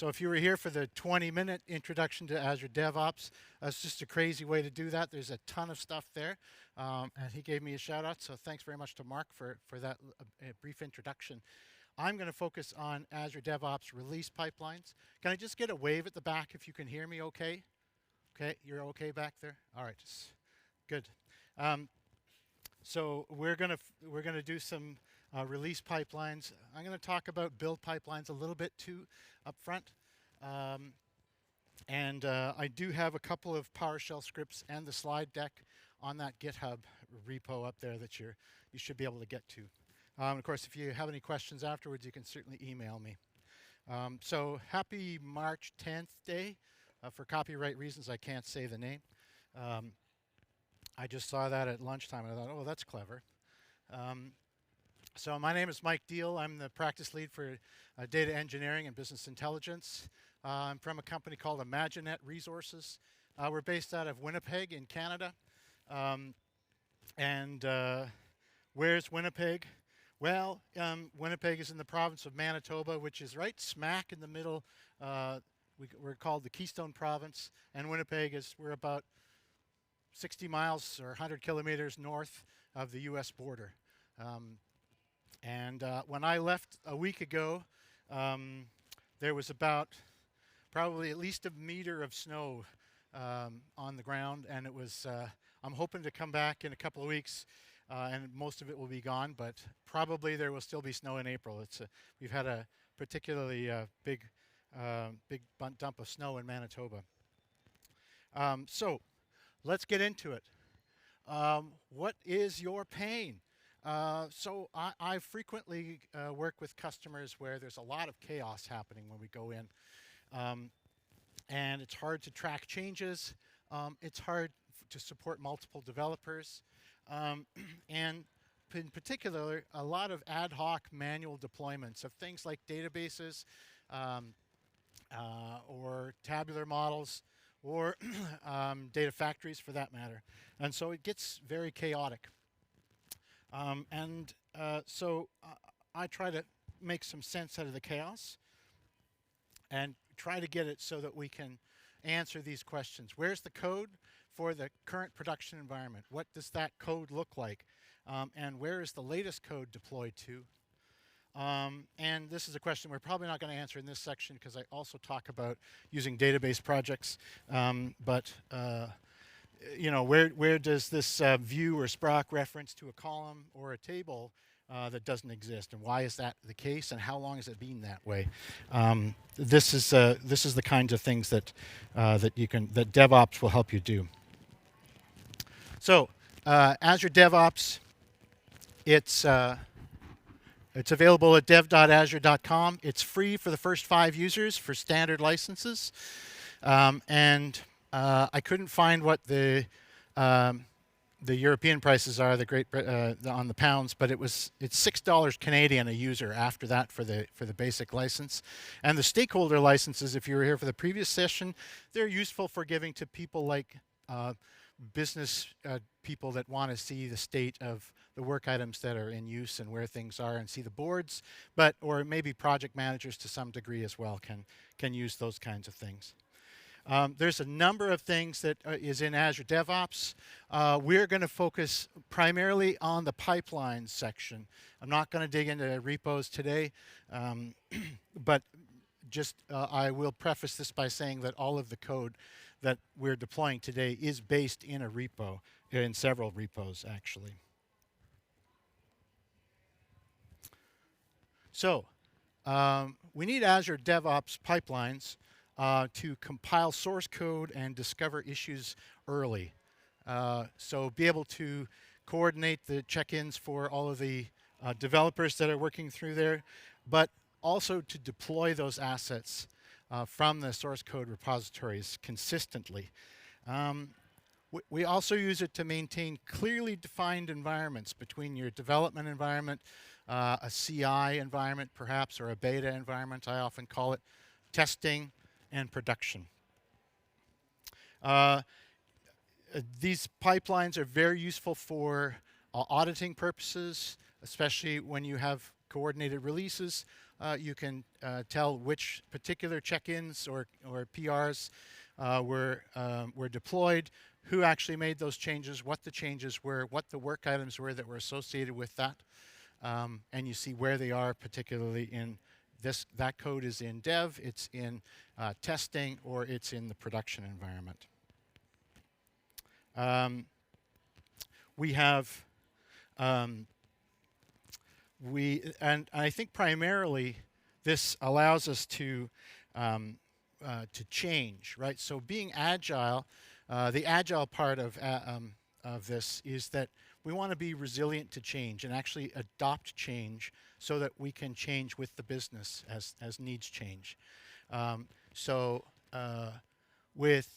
So if you were here for the 20-minute introduction to Azure DevOps, that's just a crazy way to do that. There's a ton of stuff there. And he gave me a shout out, so thanks very much to Mark for that brief introduction. I'm going to focus on Azure DevOps release pipelines. Can I just get a wave at the back if you can hear me okay? Okay, you're okay back there? All right, good. So we're gonna do some release pipelines. I'm gonna talk about build pipelines a little bit too up front. And I do have a couple of PowerShell scripts and the slide deck on that GitHub repo up there that you should be able to get to. Of course, if you have any questions afterwards, you can certainly email me. So happy March 10th day. For copyright reasons, I can't say the name. I just saw that at lunchtime and I thought, oh, that's clever. So my name is Mike Deal. I'm the practice lead for data engineering and business intelligence. I'm from a company called Imaginet Resources. We're based out of Winnipeg in Canada. Where's Winnipeg? Well, Winnipeg is in the province of Manitoba, which is right smack in the middle. We're called the Keystone Province, and Winnipeg we're about 60 miles or 100 kilometers north of the US border. When I left a week ago, there was about probably at least a meter of snow on the ground, and it was, I'm hoping to come back in a couple of weeks and most of it will be gone, but probably there will still be snow in April. We've had a particularly big dump of snow in Manitoba. So let's get into it. What is your pain? So I frequently work with customers where there's a lot of chaos happening when we go in. And it's hard to track changes. It's hard to support multiple developers. And in particular, a lot of ad hoc manual deployments of things like databases or tabular models or data factories for that matter. And so it gets very chaotic. So I try to make some sense out of the chaos and try to get it so that we can answer these questions. Where's the code for the current production environment? What does that code look like? And where is the latest code deployed to? And this is a question we're probably not going to answer in this section because I also talk about using database projects. You know, where does this view or Sprock reference to a column or a table that doesn't exist, and why is that the case, and how long has it been that way? This is the kinds of things that that DevOps will help you do. So Azure DevOps, it's available at dev.azure.com. It's free for the first 5 users for standard licenses, I couldn't find what the European prices are, on the pounds, but it's $6 Canadian a user after that for the basic license. And the stakeholder licenses, if you were here for the previous session, they're useful for giving to people like business people that want to see the state of the work items that are in use and where things are and see the boards, or maybe project managers to some degree as well can use those kinds of things. There's a number of things that is in Azure DevOps. We're going to focus primarily on the pipelines section. I'm not going to dig into repos today, but just I will preface this by saying that all of the code that we're deploying today is based in a repo, in several repos actually. So we need Azure DevOps pipelines to compile source code and discover issues early. So be able to coordinate the check-ins for all of the developers that are working through there, but also to deploy those assets from the source code repositories consistently. We also use it to maintain clearly defined environments between your development environment, a CI environment perhaps, or a beta environment, I often call it, testing, and production. These pipelines are very useful for auditing purposes, especially when you have coordinated releases. You can tell which particular check-ins or PRs were deployed, who actually made those changes, what the changes were, what the work items were that were associated with that, and you see where they are, particularly in that code is in dev, it's in testing, or it's in the production environment. We have and I think primarily this allows us to change, right? So being agile, the agile part of this is that we want to be resilient to change and actually adopt change so that we can change with the business as needs change. With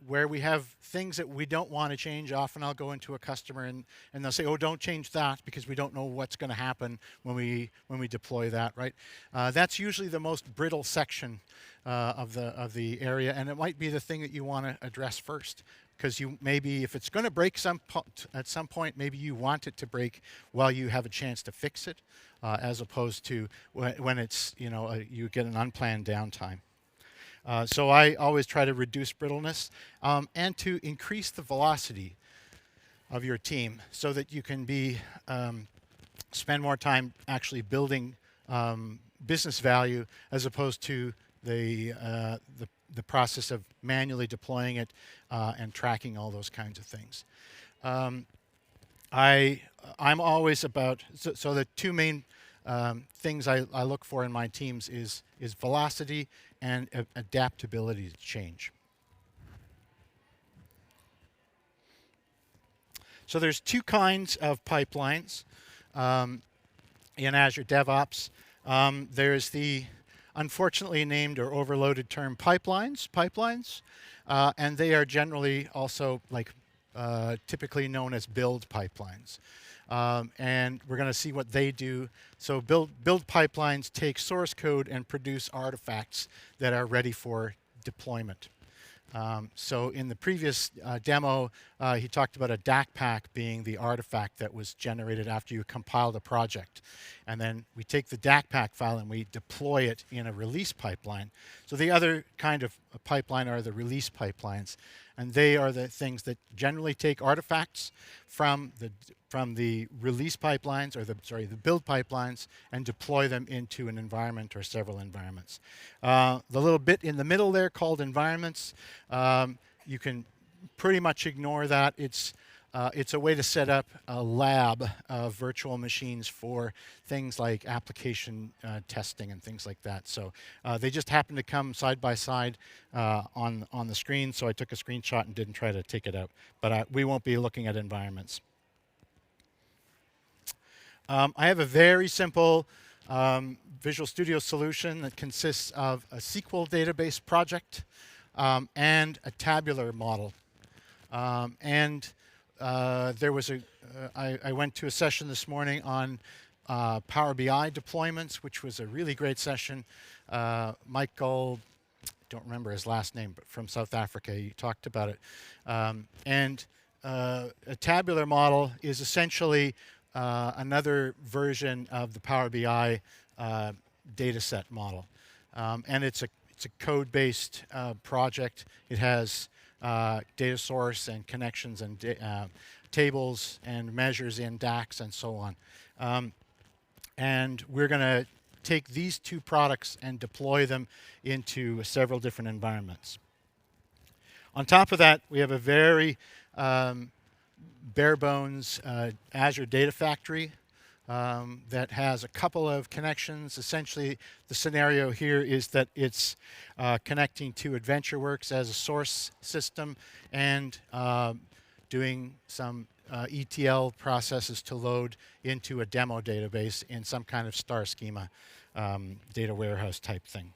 where we have things that we don't want to change, often I'll go into a customer and they'll say, "Oh, don't change that because we don't know what's going to happen when we deploy that." Right? That's usually the most brittle section of the area, and it might be the thing that you want to address first, because you maybe if it's going to break at some point, maybe you want it to break while you have a chance to fix it, as opposed to when it's you get an unplanned downtime. So I always try to reduce brittleness and to increase the velocity of your team so that you can spend more time actually building business value as opposed to the process of manually deploying it and tracking all those kinds of things. I'm always about so the two main things I look for in my teams is velocity and adaptability to change. So there's two kinds of pipelines in Azure DevOps. There's the unfortunately named or overloaded term pipelines, and they are generally also typically known as build pipelines. And we're going to see what they do. So build pipelines take source code and produce artifacts that are ready for deployment. So in the previous demo, he talked about a DAC pack being the artifact that was generated after you compile the project. And then we take the DAC pack file and we deploy it in a release pipeline. So the other kind of pipeline are the release pipelines. And they are the things that generally take artifacts from the release pipelines, or the build pipelines, and deploy them into an environment or several environments. The little bit in the middle there called environments, you can pretty much ignore that. It's a way to set up a lab of virtual machines for things like application testing and things like that. So they just happen to come side by side on the screen, so I took a screenshot and didn't try to take it out. But we won't be looking at environments. I have a very simple Visual Studio solution that consists of a SQL database project and a tabular model. There was I went to a session this morning on Power BI deployments, which was a really great session. Michael, don't remember his last name, but from South Africa, he talked about it. A tabular model is essentially another version of the Power BI dataset model. And it's a code-based project. It has data source and connections and tables and measures in DAX and so on. And we're going to take these two products and deploy them into several different environments. On top of that, we have a very bare bones Azure Data Factory that has a couple of connections. Essentially, the scenario here is that it's connecting to AdventureWorks as a source system and doing some ETL processes to load into a demo database in some kind of star schema data warehouse type thing.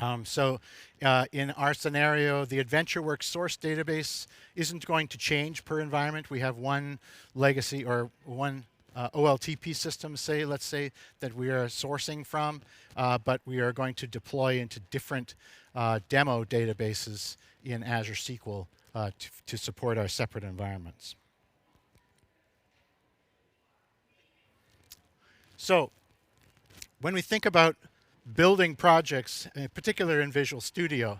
In our scenario, the AdventureWorks source database isn't going to change per environment. We have one legacy or one OLTP system, let's say, that we are sourcing from, but we are going to deploy into different demo databases in Azure SQL to support our separate environments. So when we think about building projects, in particular in Visual Studio,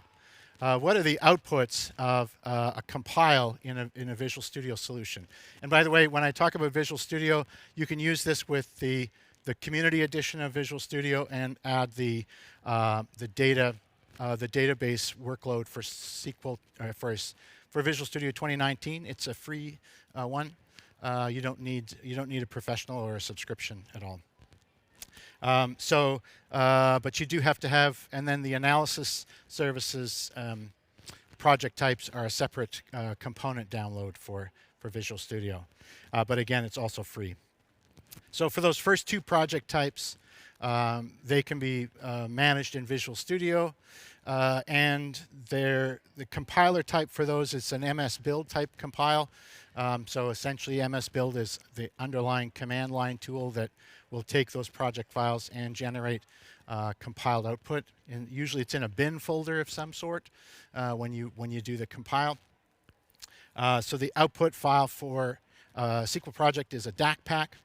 what are the outputs of a compile in a Visual Studio solution? And by the way, when I talk about Visual Studio, you can use this with the community edition of Visual Studio and add the database workload for SQL for Visual Studio 2019. It's a free one. You don't need a professional or a subscription at all. But you do have to have, and then the analysis services project types are a separate component download for Visual Studio. But again, it's also free. So for those first two project types, they can be managed in Visual Studio. And the compiler type for those is an MS Build type compile. So essentially, MS Build is the underlying command line tool that will take those project files and generate compiled output. And usually, it's in a bin folder of some sort when you do the compile. So the output file for SQL project is a DAC pack,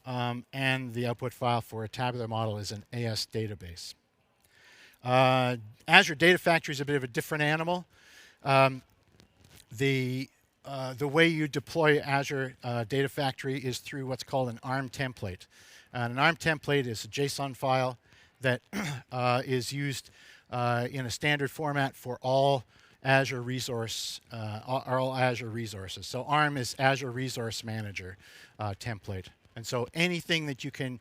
and the output file for a tabular model is an AS database. Azure Data Factory is a bit of a different animal. The way you deploy Azure Data Factory is through what's called an ARM template. And an ARM template is a JSON file that is used in a standard format for all Azure all Azure resources. So ARM is Azure Resource Manager template. And so anything that you can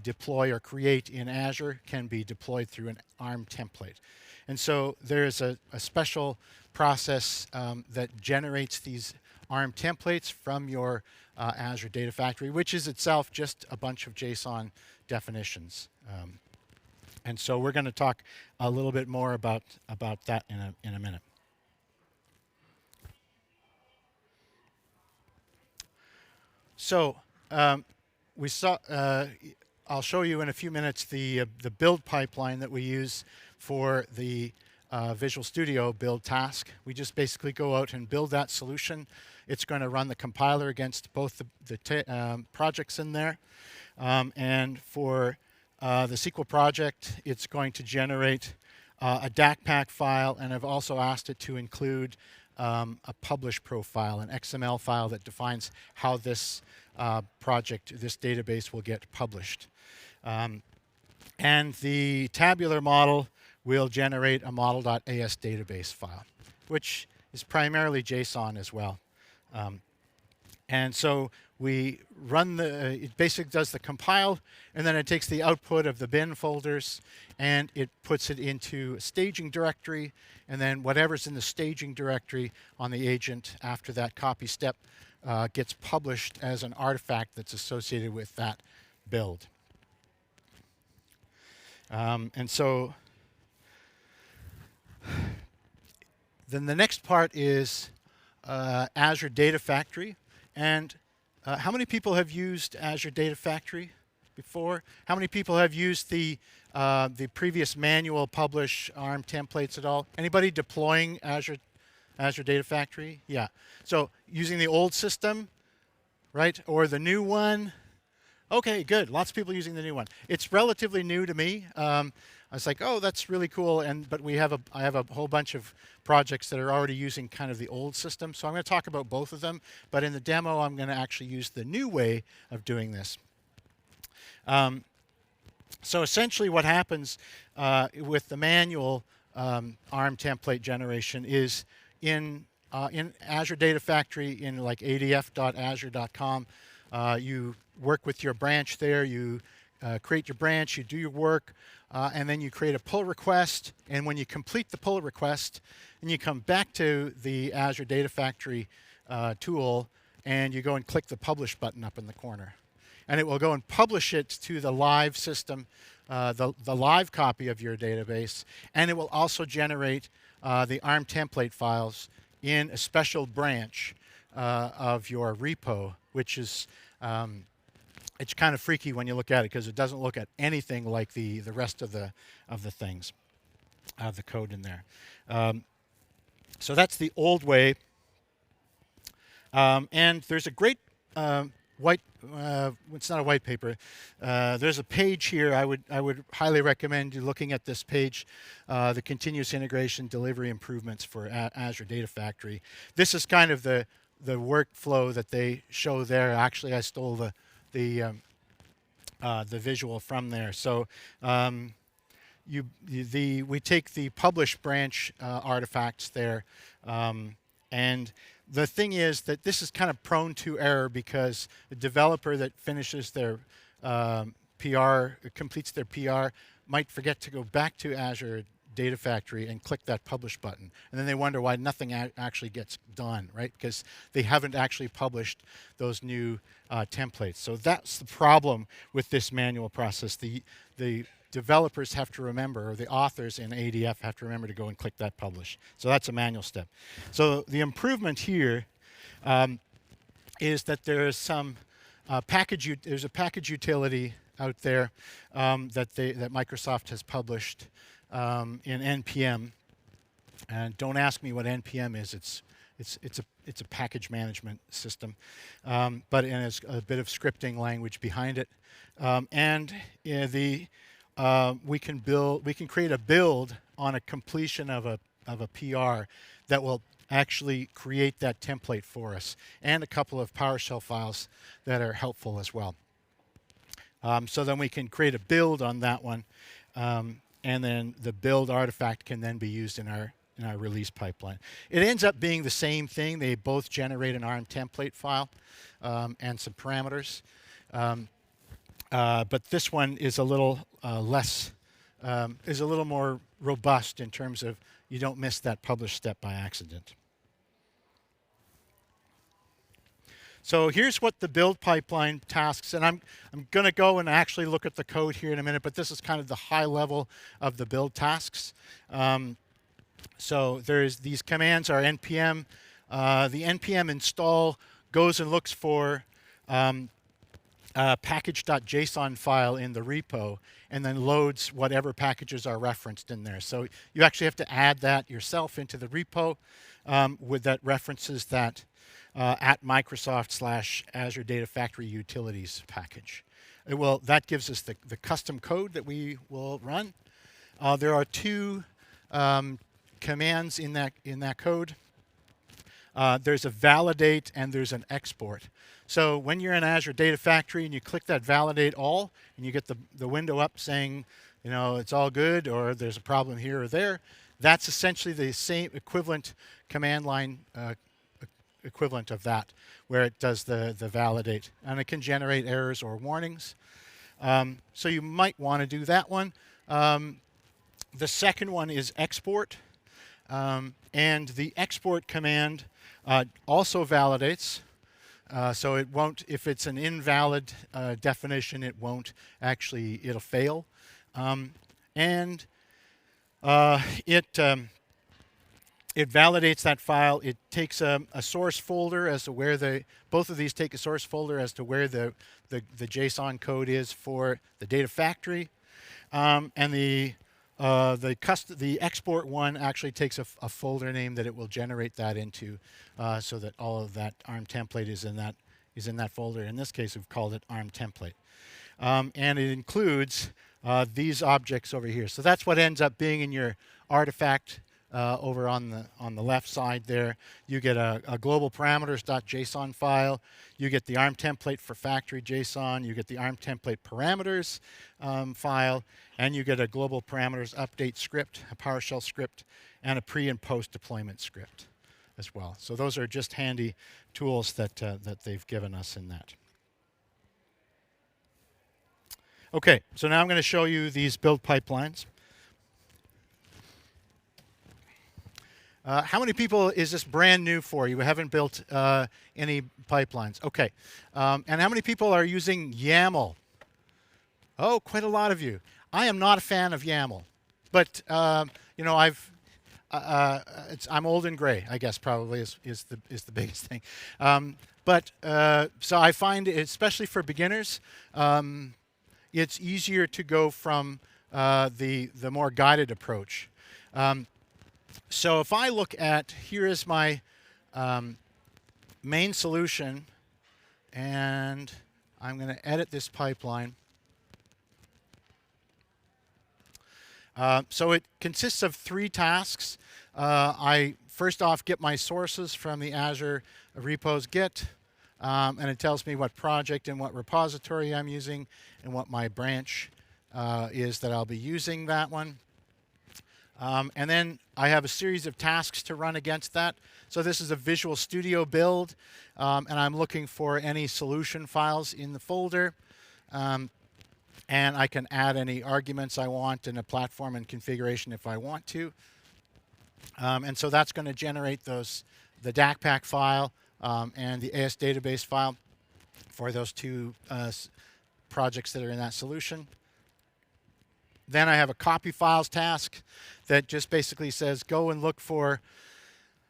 deploy or create in Azure can be deployed through an ARM template. And so there's a special process that generates these ARM templates from your Azure Data Factory, which is itself just a bunch of JSON definitions. And so we're going to talk a little bit more about that in a minute. So we saw. I'll show you in a few minutes the build pipeline that we use for the Visual Studio build task. We just basically go out and build that solution. It's going to run the compiler against both the projects in there. And for the SQL project, it's going to generate a DAC pack file, and I've also asked it to include a publish profile, an XML file that defines how this this database will get published. And the tabular model will generate a model.as database file, which is primarily JSON as well. And so we run it basically does the compile, and then it takes the output of the bin folders and it puts it into a staging directory, and then whatever's in the staging directory on the agent after that copy step gets published as an artifact that's associated with that build. And so then the next part is Azure Data Factory. And how many people have used Azure Data Factory before? How many people have used the previous manual publish ARM templates at all? Anybody deploying Azure Data Factory? Yeah. So using the old system, right? Or the new one? Okay, good. Lots of people using the new one. It's relatively new to me. I was like, oh, that's really cool. But I have a whole bunch of projects that are already using kind of the old system. So I'm going to talk about both of them. But in the demo, I'm going to actually use the new way of doing this. So essentially what happens with the manual ARM template generation is in Azure Data Factory in like adf.azure.com, you work with your branch there, you create your branch, you do your work, and then you create a pull request. And when you complete the pull request, and you come back to the Azure Data Factory tool, and you go and click the publish button up in the corner. And it will go and publish it to the live system, the live copy of your database, and it will also generate the ARM template files in a special branch of your repo, which is it's kind of freaky when you look at it because it doesn't look at anything like the rest of the things, the code in there. So that's the old way. And there's a great white it's not a white paper. There's a page here. I would highly recommend you looking at this page, the continuous integration delivery improvements for Azure Data Factory. This is kind of the workflow that they show there. Actually, I stole the visual from there. So we take the publish branch artifacts there, and the thing is that this is kind of prone to error because the developer that finishes their completes their PR, might forget to go back to Azure Data Factory and click that publish button. And then they wonder why nothing actually gets done, right? Because they haven't actually published those new templates. So that's the problem with this manual process. The developers have to remember, or the authors in ADF have to remember to go and click that publish. So that's a manual step. So the improvement here is that there is some there's a package utility out there that Microsoft has published in NPM. And don't ask me what NPM is. It's a package management system, but it has a bit of scripting language behind it. We can create a build on a completion of a PR that will actually create that template for us, and a couple of PowerShell files that are helpful as well. So then we can create a build on that one, and then the build artifact can then be used in our release pipeline. It ends up being the same thing. They both generate an ARM template file and some parameters. But this one is a little is a little more robust in terms of you don't miss that publish step by accident. So here's what the build pipeline tasks, and I'm going to go and actually look at the code here in a minute, but this is kind of the high level of the build tasks. So these commands are npm. The npm install goes and looks for package.json file in the repo, and then loads whatever packages are referenced in there. So you actually have to add that yourself into the repo with that references that at Microsoft / Azure Data Factory Utilities package. That gives us the custom code that we will run. There are two commands in that code. There's a validate and there's an export. So when you're in Azure Data Factory and you click that validate all, and you get the window up saying, it's all good, or there's a problem here or there, that's essentially the same equivalent command line equivalent of that, where it does the validate. And it can generate errors or warnings. So you might want to do that one. The second one is export. And the export command also validates. So it won't, if it's an invalid definition, it'll fail. It validates that file. It takes a source folder as to where both of these take a source folder as to where the JSON code is for the data factory. And the export one actually takes a folder name that it will generate that into, so that all of that ARM template is in that folder. In this case, we've called it ARM template, and it includes these objects over here. So that's what ends up being in your artifact over on the left side there. You get a global parameters.json file. You get the ARM template for factory JSON. You get the ARM template parameters file, and you get a global parameters update script, a PowerShell script, and a pre and post deployment script as well. So those are just handy tools that they've given us in that. Okay, so now I'm going to show you these build pipelines. How many people is this brand new for? You haven't built any pipelines. Okay. And how many people are using YAML? Oh, quite a lot of you. I am not a fan of YAML. But, I'm old and gray, I guess, probably is the biggest thing. So I find, especially for beginners, it's easier to go from the more guided approach. So if I look at, here is my main solution, and I'm going to edit this pipeline. So it consists of 3 tasks. I first off get my sources from the Azure repos Git, and it tells me what project and what repository I'm using and what my branch is that I'll be using that one. And then I have a series of tasks to run against that. So this is a Visual Studio build, and I'm looking for any solution files in the folder. And I can add any arguments I want in a platform and configuration if I want to. And so that's going to generate the DACPAC file and the AS database file for those 2 projects that are in that solution. Then I have a copy files task that just basically says go and look for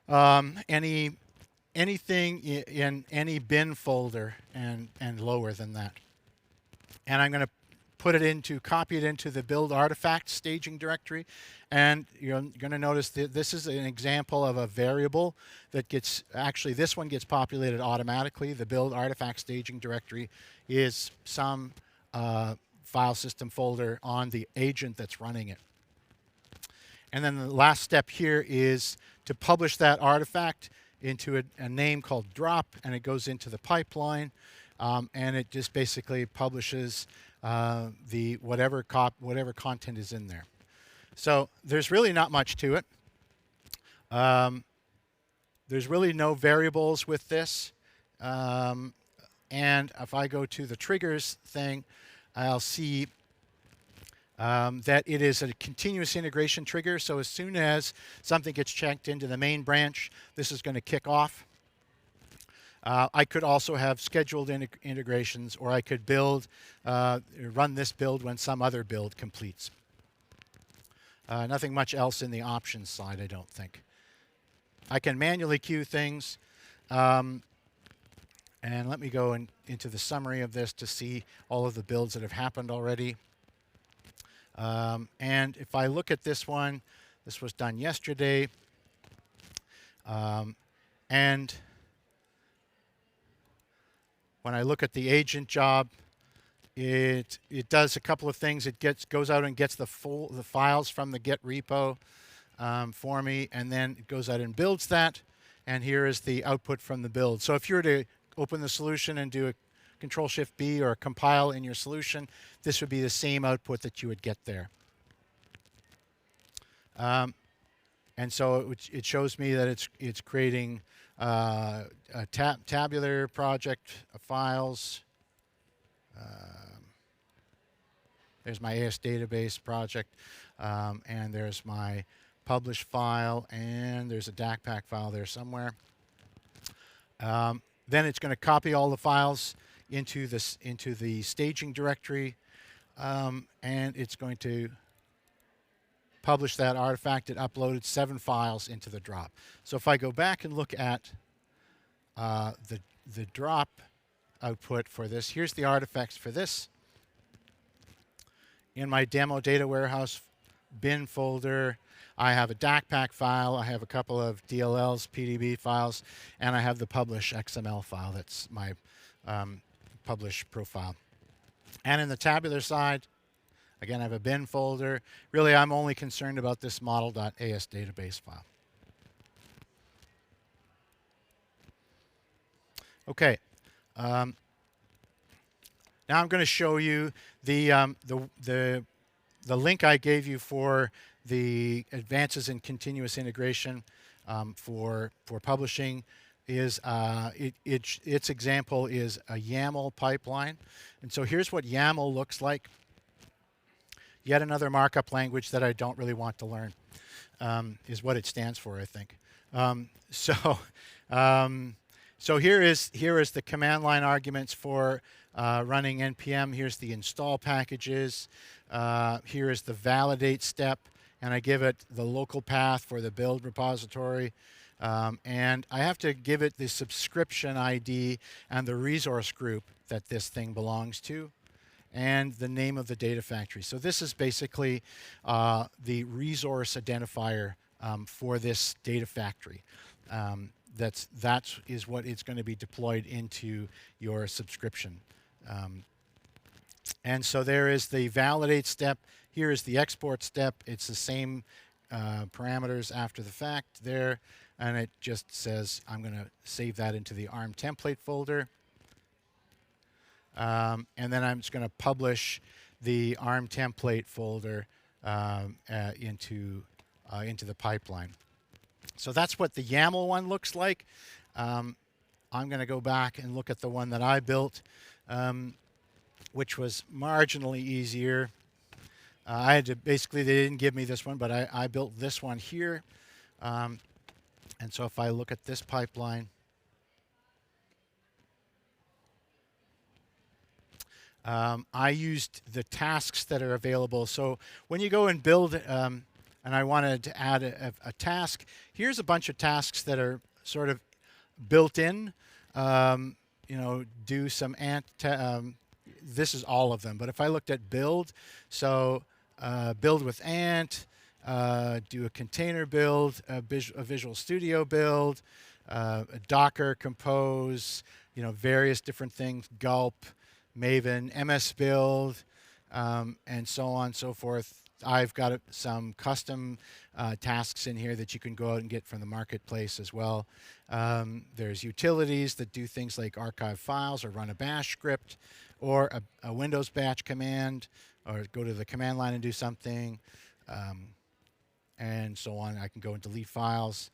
anything in any bin folder and lower than that. And I'm going to copy it into the build artifact staging directory. And you're going to notice that this is an example of a variable that actually this one gets populated automatically. The build artifact staging directory is some file system folder on the agent that's running it. And then the last step here is to publish that artifact into a name called drop, and it goes into the pipeline, and it just basically publishes the whatever content is in there. So there's really not much to it. There's really no variables with this. And if I go to the triggers thing, I'll see that it is a continuous integration trigger. So as soon as something gets checked into the main branch, this is going to kick off. I could also have scheduled integrations, or I could run this build when some other build completes. Nothing much else in the options side, I don't think. I can manually queue things. And let me go into the summary of this to see all of the builds that have happened already. And if I look at this one, this was done yesterday. And when I look at the agent job, it does a couple of things. It goes out and gets the files from the Git repo for me, and then it goes out and builds that. And here is the output from the build. So if you were to open the solution and do a Control-Shift-B or compile in your solution, this would be the same output that you would get there. And so it shows me that it's creating a tabular project of files. There's my AS database project, and there's my publish file, and there's a DACPAC file there somewhere. Then it's going to copy all the files into the staging directory, and it's going to publish that artifact. It uploaded 7 files into the drop. So if I go back and look at the drop output for this, here's the artifacts for this. In my demo data warehouse bin folder, I have a DACPAC file, I have a couple of DLLs, PDB files, and I have the publish XML file. That's my publish profile. And in the tabular side, again, I have a bin folder. Really, I'm only concerned about this model.as database file. Okay. Now I'm going to show you the link I gave you for the advances in continuous integration for publishing. Its example is a YAML pipeline. And so here's what YAML looks like. Yet another markup language that I don't really want to learn is what it stands for, I think. So here is the command line arguments for running NPM. Here's the install packages. Here is the validate step, and I give it the local path for the build repository. And I have to give it the subscription ID and the resource group that this thing belongs to, and the name of the data factory. So this is basically the resource identifier for this data factory. That is what it's going to be deployed into your subscription And so there is the validate step. Here is the export step. It's the same parameters after the fact there. And it just says I'm going to save that into the ARM template folder. And then I'm just going to publish the ARM template folder into the pipeline. So that's what the YAML one looks like. I'm going to go back and look at the one that I built, which was marginally easier. I had to basically, they didn't give me this one, but I built this one here. And so if I look at this pipeline, I used the tasks that are available. So when you go and build, and I wanted to add a task, here's a bunch of tasks that are sort of built in. You know, do some this is all of them. But if I looked at build, so build with Ant, do a container build, a Visual Studio build, a Docker compose, you know, various different things, Gulp, Maven, MS build, and so on and so forth. I've got some custom tasks in here that you can go out and get from the marketplace as well. There's utilities that do things like archive files or run a bash script or a Windows batch command or go to the command line and do something, and so on. I can go and delete files.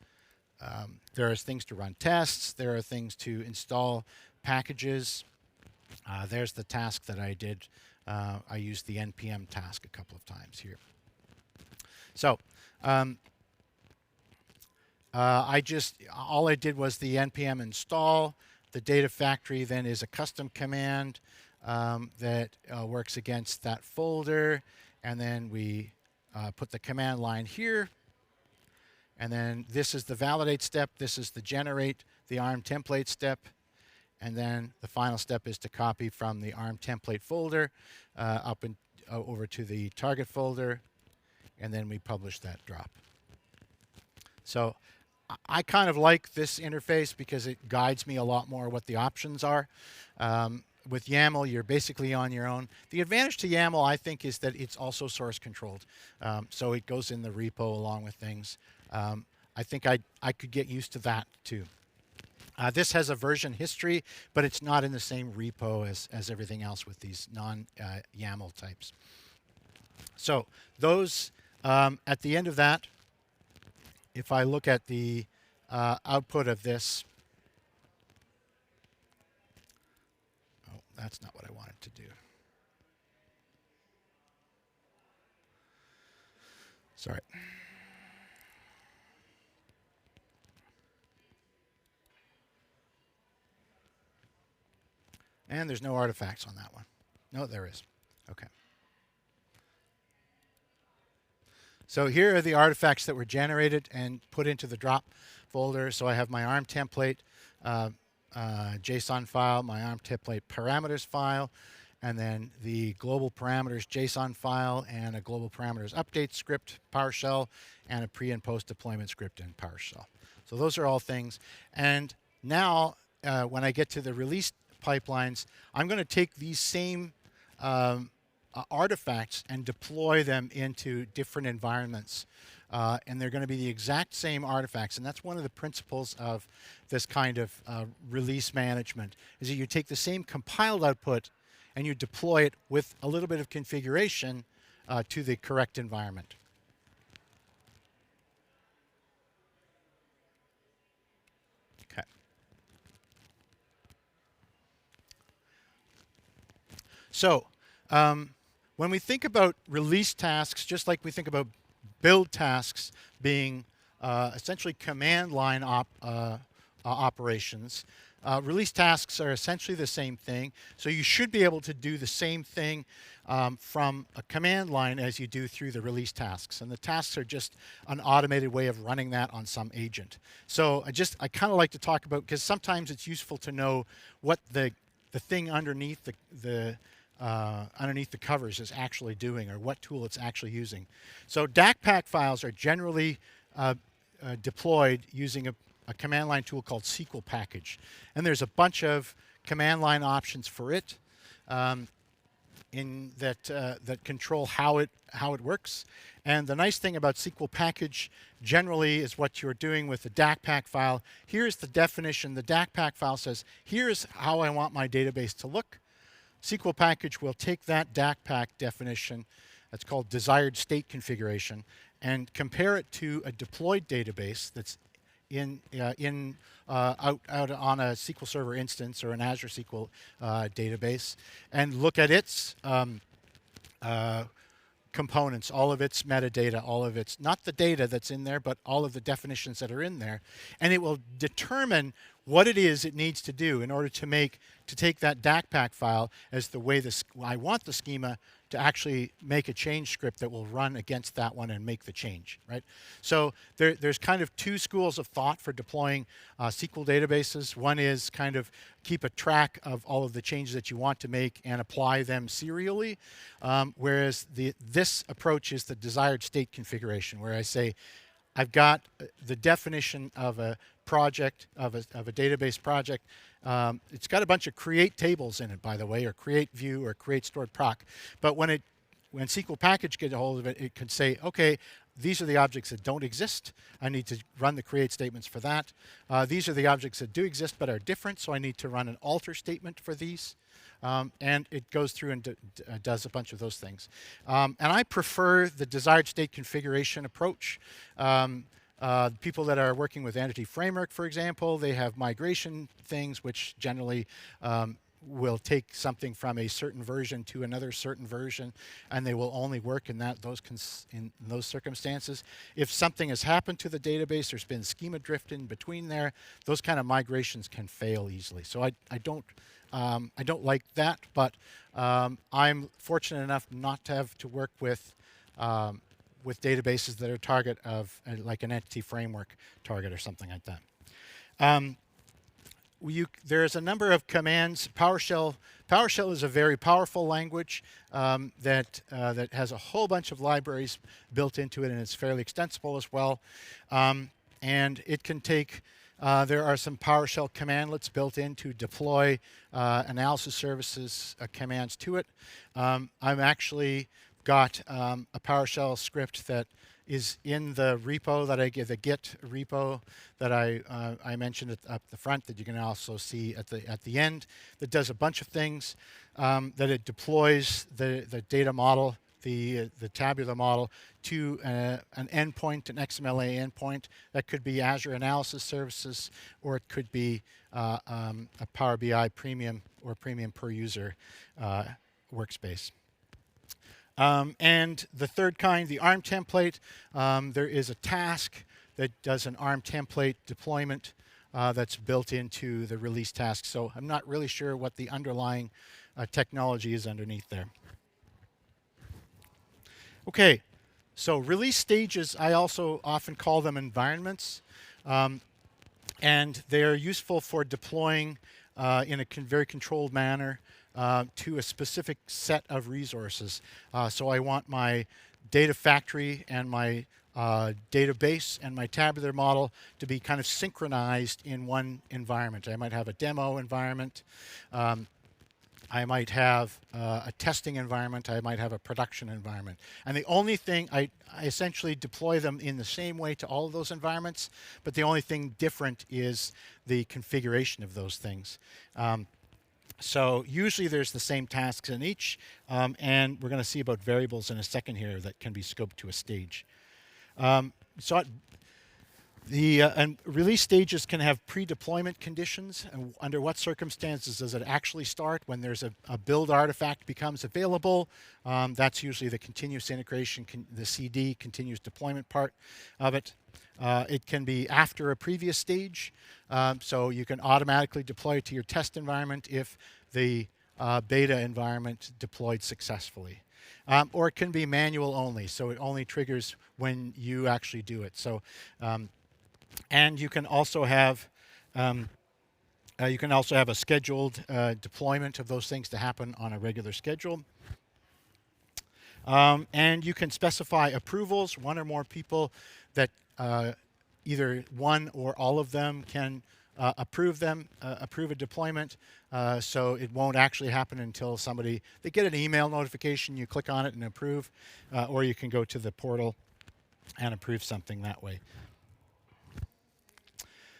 There are things to run tests. There are things to install packages. There's the task that I did. I used the npm task a couple of times here. So all I did was the npm install. The data factory then is a custom command that works against that folder. And then we put the command line here. And then this is the validate step. This is the generate the ARM template step. And then the final step is to copy from the ARM template folder up and over to the target folder, and then we publish that drop. So I kind of like this interface because it guides me a lot more what the options are. With YAML, you're basically on your own. The advantage to YAML, I think, is that it's also source controlled. So it goes in the repo along with things. I think I could get used to that too. This has a version history, but it's not in the same repo as everything else with these non-YAML types. So those, at the end of that, if I look at the output of this, oh, that's not what I wanted to do. Sorry. And there's no artifacts on that one. No, there is. Okay. So here are the artifacts that were generated and put into the drop folder. So I have my ARM template JSON file, my ARM template parameters file, and then the global parameters JSON file and a global parameters update script, PowerShell, and a pre and post deployment script in PowerShell. So those are all things. And now when I get to the release pipelines, I'm going to take these same artifacts and deploy them into different environments. And they're going to be the exact same artifacts. And that's one of the principles of this kind of release management, is that you take the same compiled output and you deploy it with a little bit of configuration to the correct environment. Okay. So when we think about release tasks, just like we think about build tasks being essentially command line operations, release tasks are essentially the same thing. So you should be able to do the same thing from a command line as you do through the release tasks. And the tasks are just an automated way of running that on some agent. So I kind of like to talk about, because sometimes it's useful to know what the thing underneath the covers is actually doing, or what tool it's actually using. So DACPAC files are generally deployed using a command line tool called SQL package. And there's a bunch of command line options for it. that control how it works. And the nice thing about SQL package generally is what you're doing with the DACPack file. Here's the definition. The DACPack file says, here's how I want my database to look. SQL package will take that DACPack definition, that's called desired state configuration, and compare it to a deployed database that's out on a SQL Server instance or an Azure SQL database, and look at its components, all of its metadata, all of its, not the data that's in there, but all of the definitions that are in there. And it will determine what it is it needs to do in order to take that DACPack file as the way I want the schema to actually make a change script that will run against that one and make the change, right? So there's kind of two schools of thought for deploying SQL databases. One is kind of keep a track of all of the changes that you want to make and apply them serially, whereas this approach is the desired state configuration, where I say, I've got the definition of a project, of a database project. It's got a bunch of create tables in it, by the way, or create view or create stored proc. But when SQL package gets a hold of it, it can say, okay, these are the objects that don't exist. I need to run the create statements for that. These are the objects that do exist but are different, so I need to run an alter statement for these. And it goes through and does a bunch of those things. And I prefer the desired state configuration approach. People that are working with Entity Framework, for example, they have migration things which generally will take something from a certain version to another certain version, and they will only work in those circumstances. If something has happened to the database, there's been schema drift in between there, those kind of migrations can fail easily. So I don't like that, but I'm fortunate enough not to have to work with databases that are target of like an Entity Framework target or something like that. There's a number of commands. PowerShell is a very powerful language that has a whole bunch of libraries built into it, and it's fairly extensible as well. And it can take, there are some PowerShell commandlets built in to deploy analysis services commands to it. I'm actually got a PowerShell script that is in the repo that I give, the Git repo that I mentioned at the front, that you can also see at the end, that does a bunch of things. That it deploys the data model, the tabular model, to an endpoint, an XMLA endpoint. That could be Azure Analysis Services, or it could be a Power BI Premium or Premium per user workspace. And the third kind, the ARM template, there is a task that does an ARM template deployment that's built into the release task. So I'm not really sure what the underlying technology is underneath there. Okay, so release stages, I also often call them environments. And they're useful for deploying in a very controlled manner to a specific set of resources. So I want my data factory and my database and my tabular model to be kind of synchronized in one environment. I might have a demo environment. I might have a testing environment. I might have a production environment. And the only thing, I essentially deploy them in the same way to all of those environments, but the only thing different is the configuration of those things. So usually there's the same tasks in each, and we're going to see about variables in a second here that can be scoped to a stage. And release stages can have pre-deployment conditions. And under what circumstances does it actually start? When there's a build artifact becomes available, that's usually the continuous integration, the CD, continuous deployment part of it. It can be after a previous stage, so you can automatically deploy it to your test environment if the beta environment deployed successfully. Or it can be manual only, so it only triggers when you actually do it. So, and you can also have a scheduled deployment of those things to happen on a regular schedule. And you can specify approvals. One or more people that either one or all of them can approve them, approve a deployment, so it won't actually happen until they get an email notification, you click on it and approve, or you can go to the portal and approve something that way.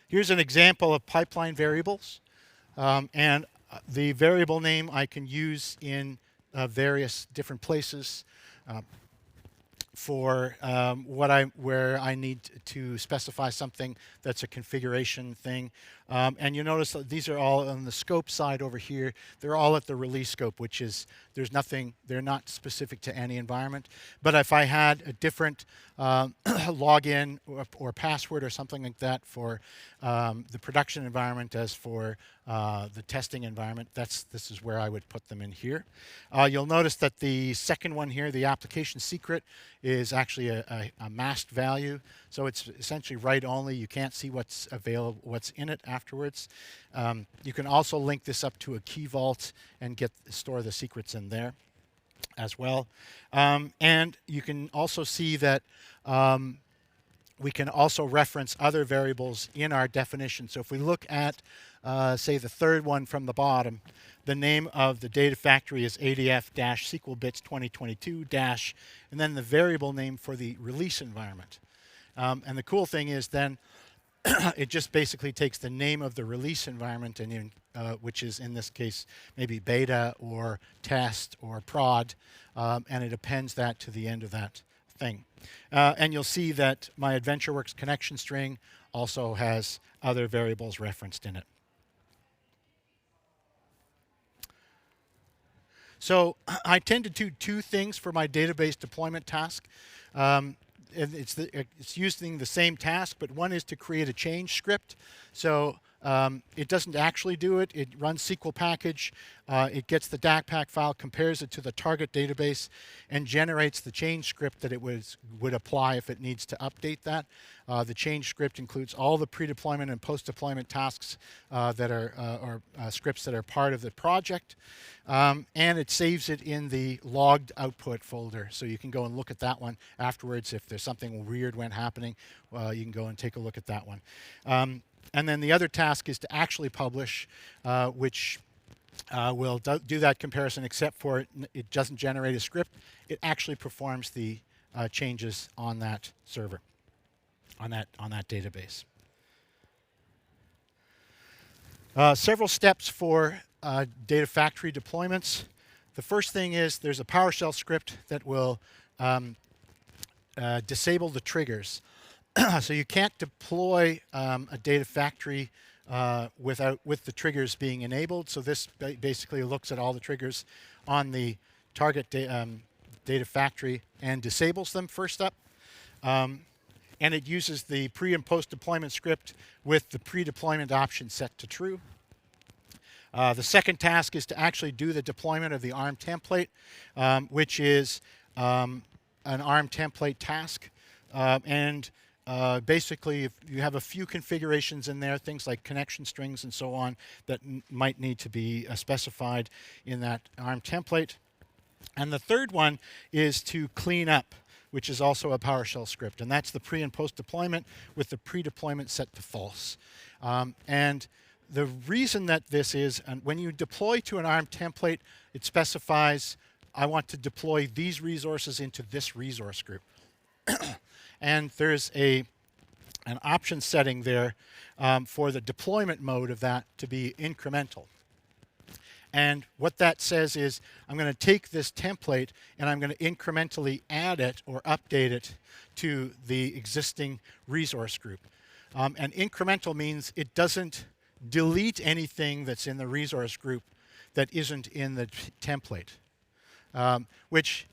Here's an example of pipeline variables, and the variable name I can use in various different places. For where I need to specify something that's a configuration thing. And you notice that these are all on the scope side over here. They're all at the release scope, which is, they're not specific to any environment. But if I had a different login or password or something like that for the production environment as for the testing environment, this is where I would put them in here. You'll notice that the second one here, the application secret, is actually a masked value. So it's essentially write only. You can't see what's available, what's in it afterwards. You can also link this up to a key vault and store the secrets in there as well. And you can also see that we can also reference other variables in our definition. So if we look at, say, the third one from the bottom, the name of the data factory is ADF-SQL bits 2022 dash, and then the variable name for the release environment. And the cool thing is then it just basically takes the name of the release environment, and which is in this case maybe beta or test or prod, and it appends that to the end of that thing. And you'll see that my AdventureWorks connection string also has other variables referenced in it. So I tend to do two things for my database deployment task. It's using the same task, but one is to create a change script. So it doesn't actually do it. It runs SQL package. It gets the DACPAC file, compares it to the target database, and generates the change script that it would apply if it needs to update that. The change script includes all the pre-deployment and post-deployment tasks that are, or scripts that are part of the project. And it saves it in the logged output folder. So you can go and look at that one afterwards. If there's something weird when happening, you can go and take a look at that one. And then the other task is to actually publish, which will do that comparison, except for it doesn't generate a script. It actually performs the changes on that server, on that database. Several steps for data factory deployments. The first thing is there's a PowerShell script that will disable the triggers. So you can't deploy a data factory with the triggers being enabled. So this basically looks at all the triggers on the target data factory and disables them first up. And it uses the pre and post deployment script with the pre-deployment option set to true. The second task is to actually do the deployment of the ARM template, which is an ARM template task. Basically, if you have a few configurations in there, things like connection strings and so on, that might need to be specified in that ARM template. And the third one is to clean up, which is also a PowerShell script. And that's the pre and post deployment with the pre-deployment set to false. And the reason that this is, and when you deploy to an ARM template, it specifies, I want to deploy these resources into this resource group. And there's an option setting there for the deployment mode of that to be incremental. And what that says is I'm going to take this template and I'm going to incrementally add it or update it to the existing resource group. And incremental means it doesn't delete anything that's in the resource group that isn't in the template. Which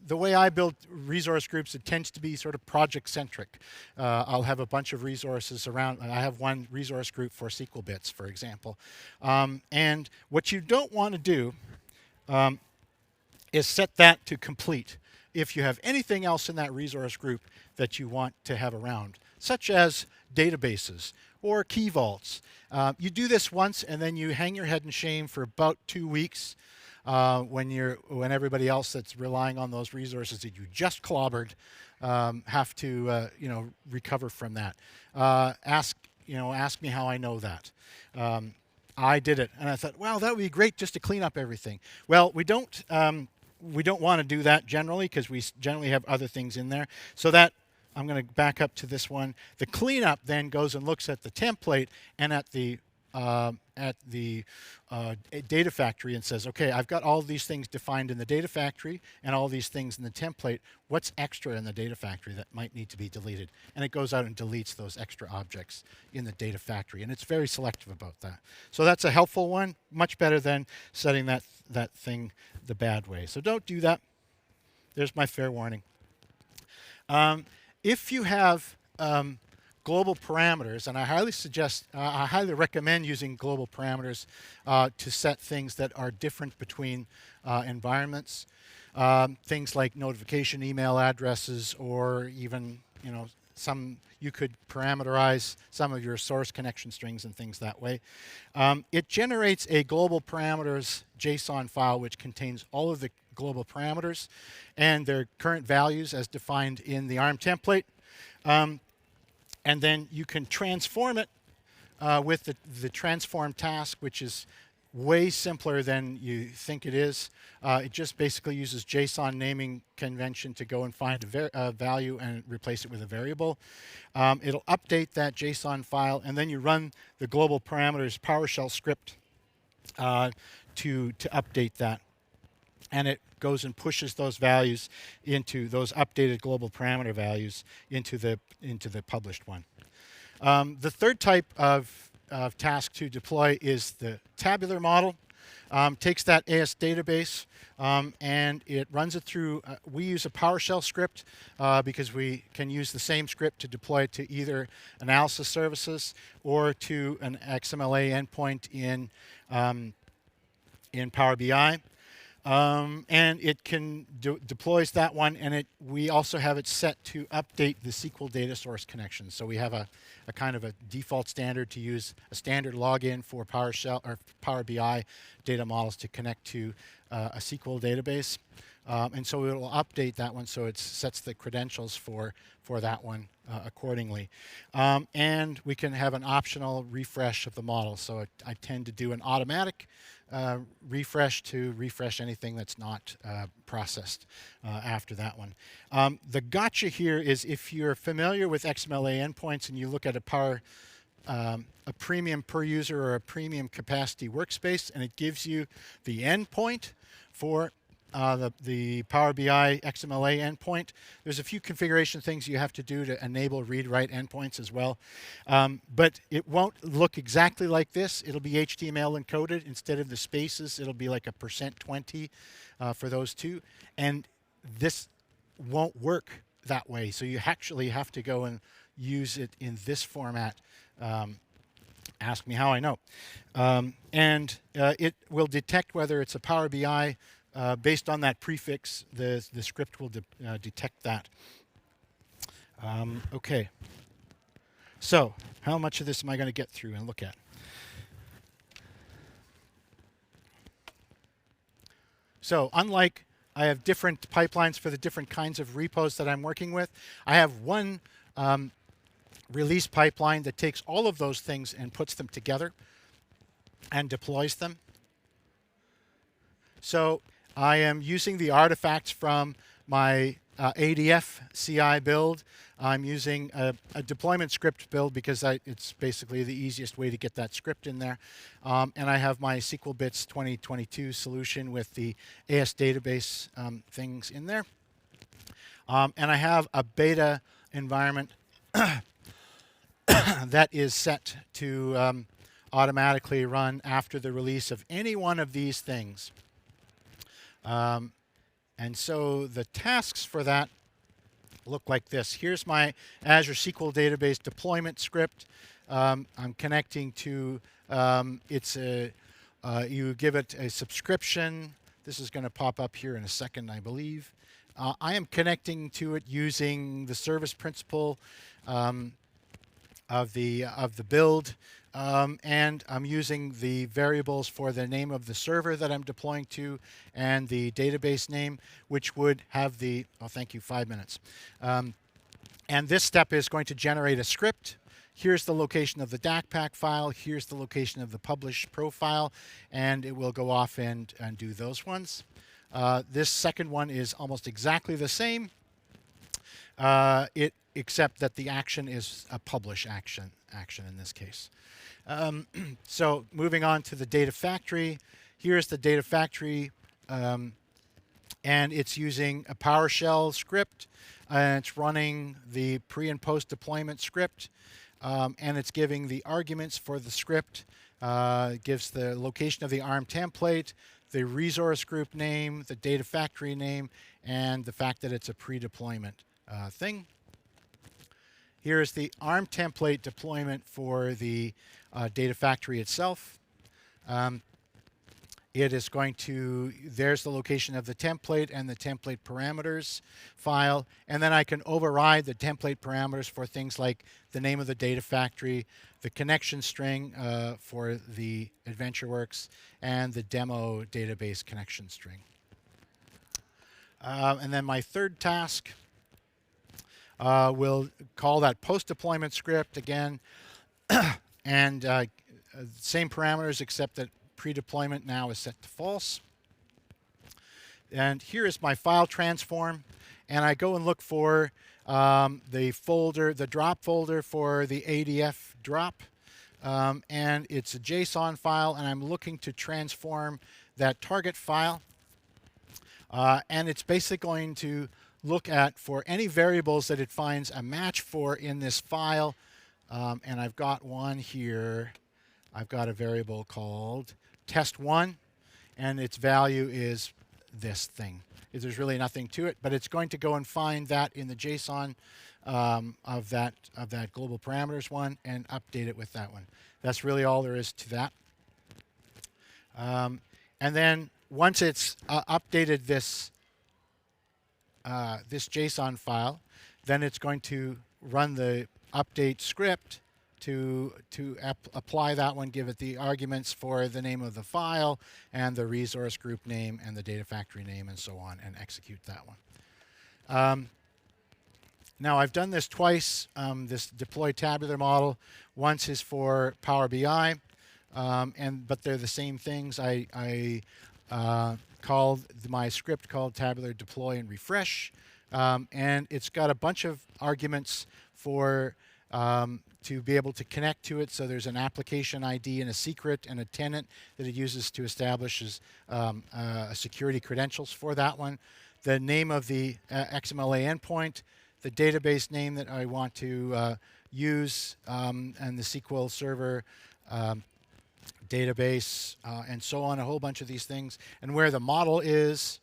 the way I build resource groups, it tends to be sort of project-centric. I'll have a bunch of resources around. I have one resource group for SQL bits, for example. And what you don't want to do is set that to complete if you have anything else in that resource group that you want to have around, such as databases or key vaults. You do this once, and then you hang your head in shame for about 2 weeks. When everybody else that's relying on those resources that you just clobbered have to recover from that. Ask ask me how I know that. I did it, and I thought, well, that would be great just to clean up everything. Well, we don't want to do that generally because we generally have other things in there. So that I'm going to back up to this one. The cleanup then goes and looks at the template and at the data factory and says, okay, I've got all these things defined in the data factory and all these things in the template. What's extra in the data factory that might need to be deleted? And it goes out and deletes those extra objects in the data factory. And it's very selective about that. So that's a helpful one, much better than setting that thing the bad way. So don't do that. There's my fair warning. If you have global parameters, and I highly recommend using global parameters to set things that are different between environments. Things like notification email addresses, or even you could parameterize some of your source connection strings and things that way. It generates a global parameters JSON file which contains all of the global parameters and their current values as defined in the ARM template. And then you can transform it with the transform task, which is way simpler than you think it is. It just basically uses JSON naming convention to go and find a value and replace it with a variable. It'll update that JSON file, and then you run the global parameters PowerShell script to update that. And it goes and pushes those values into those updated global parameter values into the published one. The third type of task to deploy is the tabular model. Takes that AS database and it runs it through. We use a PowerShell script because we can use the same script to deploy it to either analysis services or to an XMLA endpoint in Power BI. And it can deploys that one, and we also have it set to update the SQL data source connection. So we have a kind of a default standard to use a standard login for PowerShell or Power BI data models to connect to a SQL database. And so it will update that one so it sets the credentials for that one accordingly. And we can have an optional refresh of the model. So I tend to do an automatic refresh to refresh anything that's not processed after that one. The gotcha here is if you're familiar with XMLA endpoints and you look at a premium per user or a premium capacity workspace, and it gives you the endpoint for the Power BI XMLA endpoint. There's a few configuration things you have to do to enable read-write endpoints as well. But it won't look exactly like this. It'll be HTML encoded. Instead of the spaces, it'll be like a %20 for those two. And this won't work that way. So you actually have to go and use it in this format. Ask me how I know. And it will detect whether it's a Power BI. Based on that prefix, the script will detect that. Okay. So how much of this am I going to get through and look at? So unlike I have different pipelines for the different kinds of repos that I'm working with, I have one release pipeline that takes all of those things and puts them together and deploys them. So I am using the artifacts from my ADF CI build. I'm using a deployment script build because it's basically the easiest way to get that script in there. And I have my SQL Bits 2022 solution with the AS database things in there. And I have a beta environment that is set to automatically run after the release of any one of these things. And so the tasks for that look like this. Here's my Azure SQL Database deployment script. I'm connecting to, you give it a subscription. This is going to pop up here in a second, I believe. I am connecting to it using the service principal of the build. And I'm using the variables for the name of the server that I'm deploying to and the database name, which would have thank you, 5 minutes. And this step is going to generate a script here's the location of the DACPAC file, here's the location of the publish profile, and it will go off and do those ones. This second one is almost exactly the same, except that the action is a publish action in this case. So moving on to the data factory, here's the data factory, and it's using a PowerShell script, and it's running the pre and post deployment script, and it's giving the arguments for the script. It gives the location of the ARM template, the resource group name, the data factory name, and the fact that it's a pre-deployment thing. Here's the ARM template deployment for the data factory itself. It is going to, there's the location of the template and the template parameters file, and then I can override the template parameters for things like the name of the data factory, the connection string for the AdventureWorks, and the demo database connection string. And then my third task will call that post-deployment script again, and same parameters except that pre-deployment now is set to false. And here is my file transform, and I go and look for the folder, the drop folder for the ADF drop, and it's a JSON file, and I'm looking to transform that target file, and it's basically going to look at for any variables that it finds a match for in this file, and I've got one here. I've got a variable called test1, and its value is this thing. There's really nothing to it, but it's going to go and find that in the JSON of that global parameters one and update it with that one. That's really all there is to that. And then once it's updated this this JSON file, then it's going to run the update script to apply that one, give it the arguments for the name of the file and the resource group name and the data factory name and so on, and execute that one. Now I've done this twice, this deploy tabular model. Once is for Power BI, but they're the same things. I called my script called tabular deploy and refresh, and it's got a bunch of arguments for to be able to connect to it. So there's an application ID and a secret and a tenant that it uses to establish security credentials for that one. The name of the XMLA endpoint, the database name that I want to use, and the SQL Server database, and so on, a whole bunch of these things, and where the model is.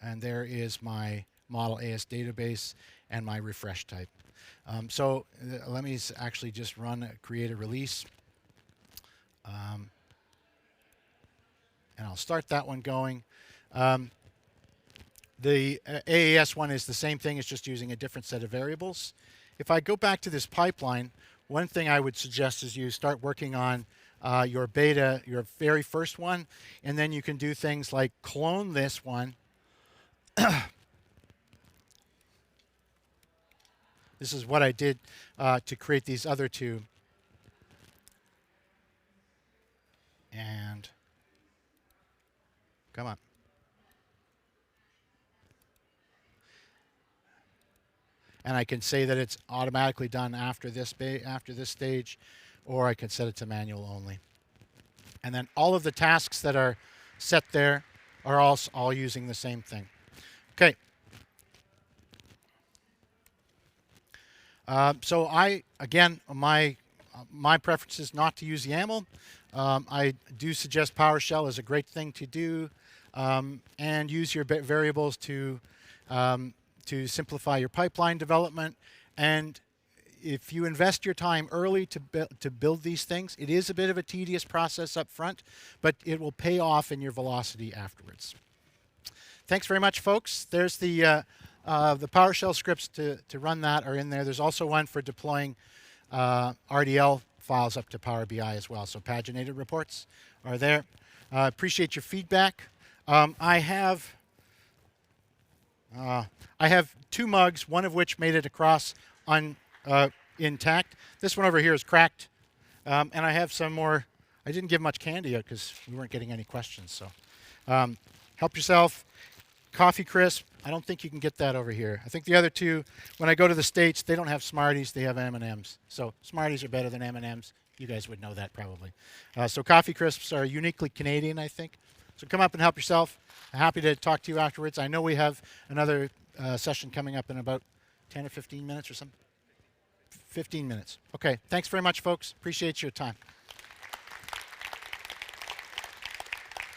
And there is my model AS database and my refresh type. So let me actually just create a release. And I'll start that one going. The AAS one is the same thing, it's just using a different set of variables. If I go back to this pipeline, one thing I would suggest is you start working on your beta, your very first one, and then you can do things like clone this one. This is what I did to create these other two. And come on. And I can say that it's automatically done after this stage, or I can set it to manual only. And then all of the tasks that are set there are all using the same thing. Okay. So my preference is not to use YAML. I do suggest PowerShell is a great thing to do, and use your variables to simplify your pipeline development. And if you invest your time early to build these things, it is a bit of a tedious process up front, but it will pay off in your velocity afterwards. Thanks very much, folks. There's the PowerShell scripts to run that are in there. There's also one for deploying RDL files up to Power BI as well. So paginated reports are there. Appreciate your feedback. I have 2 mugs, one of which made it across intact. This one over here is cracked. And I have some more. I didn't give much candy out because we weren't getting any questions. So help yourself. Coffee Crisp. I don't think you can get that over here. I think the other two, when I go to the States, they don't have Smarties. They have M&Ms. So Smarties are better than M&Ms. You guys would know that probably. So Coffee Crisps are uniquely Canadian, I think. So come up and help yourself. I'm happy to talk to you afterwards. I know we have another session coming up in about 10 or 15 minutes or something. 15 minutes. Okay. Thanks very much, folks. Appreciate your time.